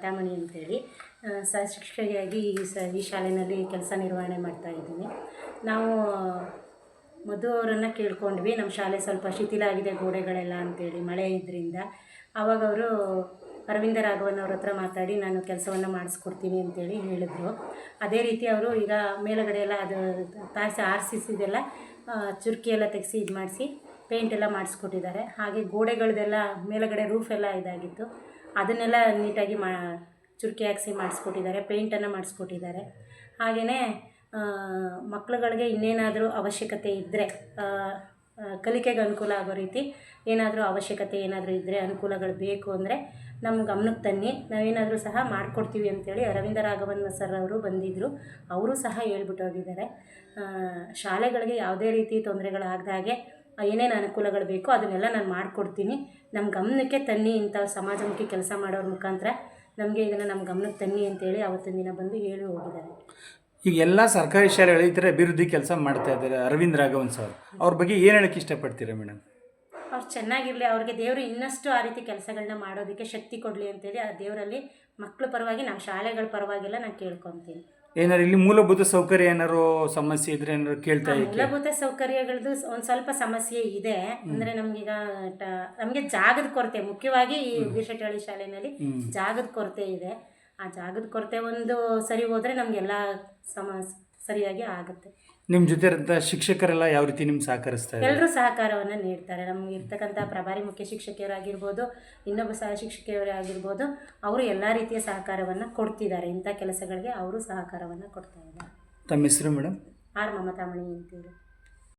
ಮಮತಾಮಣಿ ಅಂತೇಳಿ ಶಿಕ್ಷಕಿಯಾಗಿ ಈ ಶಾಲೆಯಲ್ಲಿ ಕೆಲಸ ನಿರ್ವಹಣೆ ಮಾಡ್ತಾಯಿದ್ದೀನಿ. ನಾವು ಮಧು ಅವರನ್ನು ಕೇಳ್ಕೊಂಡ್ವಿ, ನಮ್ಮ ಶಾಲೆ ಸ್ವಲ್ಪ ಶಿಥಿಲ ಆಗಿದೆ ಗೋಡೆಗಳೆಲ್ಲ ಅಂತೇಳಿ ಮಳೆ ಇದರಿಂದ. ಆವಾಗ ಅವರು ಅರವಿಂದ ರಾಘವನ್ ಅವ್ರ ಹತ್ರ ಮಾತಾಡಿ ನಾನು ಕೆಲಸವನ್ನು ಮಾಡಿಸ್ಕೊಡ್ತೀನಿ ಅಂತೇಳಿ ಹೇಳಿದ್ರು. ಅದೇ ರೀತಿ ಅವರು ಈಗ ಮೇಲುಗಡೆ ಎಲ್ಲ ಅದು ತಾಯಿಸಿ ಆರಿಸಿದೆಲ್ಲ ಚುರುಕಿ ಎಲ್ಲ ತೆಗೆಸಿ ಇದು ಮಾಡಿಸಿ ಪೇಂಟ್ ಎಲ್ಲ ಮಾಡಿಸ್ಕೊಟ್ಟಿದ್ದಾರೆ. ಹಾಗೆ ಗೋಡೆಗಳದೆಲ್ಲ ಮೇಲುಗಡೆ ರೂಫ್ ಎಲ್ಲ ಇದಾಗಿತ್ತು, ಅದನ್ನೆಲ್ಲ ನೀಟಾಗಿ ಚುರುಕಿ ಹಾಕಿಸಿ ಮಾಡಿಸ್ಕೊಟ್ಟಿದ್ದಾರೆ, ಪೇಂಟನ್ನು ಮಾಡಿಸ್ಕೊಟ್ಟಿದ್ದಾರೆ. ಹಾಗೆಯೇ ಮಕ್ಕಳುಗಳಿಗೆ ಇನ್ನೇನಾದರೂ ಅವಶ್ಯಕತೆ ಇದ್ದರೆ ಕಲಿಕೆಗೆ ಅನುಕೂಲ ಆಗೋ ರೀತಿ ಏನಾದರೂ ಅವಶ್ಯಕತೆ ಏನಾದರೂ ಇದ್ದರೆ ಅನುಕೂಲಗಳು ಬೇಕು ಅಂದರೆ ನಮ್ಮ ಗಮನಕ್ಕೆ ತನ್ನಿ, ನಾವೇನಾದರೂ ಸಹ ಮಾಡಿಕೊಡ್ತೀವಿ ಅಂತೇಳಿ ಅರವಿಂದ ರಾಘವನ್ ಸರ್ ಅವರು ಬಂದಿದ್ದರು. ಅವರು ಸಹ ಹೇಳ್ಬಿಟ್ಟು ಹೋಗಿದ್ದಾರೆ. ಶಾಲೆಗಳಿಗೆ ಯಾವುದೇ ರೀತಿ ತೊಂದರೆಗಳಾಗದಾಗೆ ಏನೇನು ಅನುಕೂಲಗಳು ಬೇಕೋ ಅದನ್ನೆಲ್ಲ ನಾನು ಮಾಡಿಕೊಡ್ತೀನಿ, ನಮ್ಮ ಗಮನಕ್ಕೆ ತನ್ನಿ, ಇಂಥ ಸಮಾಜಮುಖಿ ಕೆಲಸ ಮಾಡೋರ ಮುಖಾಂತರ ನಮಗೆ ಇದನ್ನು ನಮ್ಮ ಗಮನಕ್ಕೆ ತನ್ನಿ ಅಂತೇಳಿ ಆವತ್ತಿನ ದಿನ ಬಂದು ಹೇಳಿ ಹೋಗಿದ್ದಾರೆ. ಈಗ ಎಲ್ಲ ಸರ್ಕಾರಿ ಶಾಲೆಗಳು ಈ ಥರ ಅಭಿವೃದ್ಧಿ ಕೆಲಸ ಮಾಡ್ತಾ ಇದ್ದಾರೆ. ಅರವಿಂದ್ ರಾಘವನ್ ಸರ್ ಅವ್ರ ಬಗ್ಗೆ ಏನು ಹೇಳೋಕ್ಕೆ ಇಷ್ಟಪಡ್ತೀರಾ ಮೇಡಮ್? ಅವ್ರು ಚೆನ್ನಾಗಿರಲಿ, ಅವ್ರಿಗೆ ದೇವರು ಇನ್ನಷ್ಟು ಆ ರೀತಿ ಕೆಲಸಗಳನ್ನ ಮಾಡೋದಕ್ಕೆ ಶಕ್ತಿ ಕೊಡಲಿ ಅಂತೇಳಿ ಆ ದೇವರಲ್ಲಿ ಮಕ್ಕಳ ಪರವಾಗಿ ನಮ್ಮ ಶಾಲೆಗಳ ಪರವಾಗಿಲ್ಲ ನಾನು ಕೇಳ್ಕೊತೀನಿ. ಏನಾರು ಇಲ್ಲಿ ಮೂಲಭೂತ ಸೌಕರ್ಯ ಏನಾರು ಸಮಸ್ಯೆ ಇದ್ರೆ ಏನಾರು ಕೇಳ್ತಾ ಇದ್ದೀವಿ? ಮೂಲಭೂತ ಸೌಕರ್ಯಗಳದ್ದು ಒಂದು ಸ್ವಲ್ಪ ಸಮಸ್ಯೆ ಇದೆ. ಅಂದರೆ ನಮಗೀಗ ನಮಗೆ ಜಾಗದ ಕೊರತೆ, ಮುಖ್ಯವಾಗಿ ಈ ವೀರಶೆಟ್ಟಿಹಳ್ಳಿ ಶಾಲೆಯಲ್ಲಿ ಜಾಗದ ಕೊರತೆ ಇದೆ. ಆ ಜಾಗದ ಕೊರತೆ ಒಂದು ಸರಿ ಹೋದರೆ ನಮಗೆಲ್ಲ ಸರಿಯಾಗಿ ಆಗುತ್ತೆ. ನಿಮ್ಮ ಜೊತೆ ಇರೋಂಥ ಶಿಕ್ಷಕರೆಲ್ಲ ಯಾವ ರೀತಿ ನಿಮ್ಗೆ ಸಹಕರಿಸ್ತಾರೆ? ಎಲ್ಲರೂ ಸಹಕಾರವನ್ನು ನೀಡ್ತಾರೆ. ನಮ್ಗೆ ಇರ್ತಕ್ಕಂಥ ಪ್ರಭಾರಿ ಮುಖ್ಯ ಶಿಕ್ಷಕಿಯರಾಗಿರ್ಬೋದು, ಇನ್ನೊಬ್ಬ ಸಹ ಶಿಕ್ಷಕಿಯವರೇ ಆಗಿರ್ಬೋದು, ಅವರು ಎಲ್ಲ ರೀತಿಯ ಸಹಕಾರವನ್ನು ಕೊಡ್ತಿದ್ದಾರೆ. ಇಂಥ ಕೆಲಸಗಳಿಗೆ ಅವರು ಸಹಕಾರವನ್ನು ಕೊಡ್ತಾ ಇದ್ದಾರೆ. ತಮ್ಮ ಹೆಸರು ಮೇಡಮ್? ಆರ್ ಮಮತಾಮಣಿ ಅಂತೇಳಿ.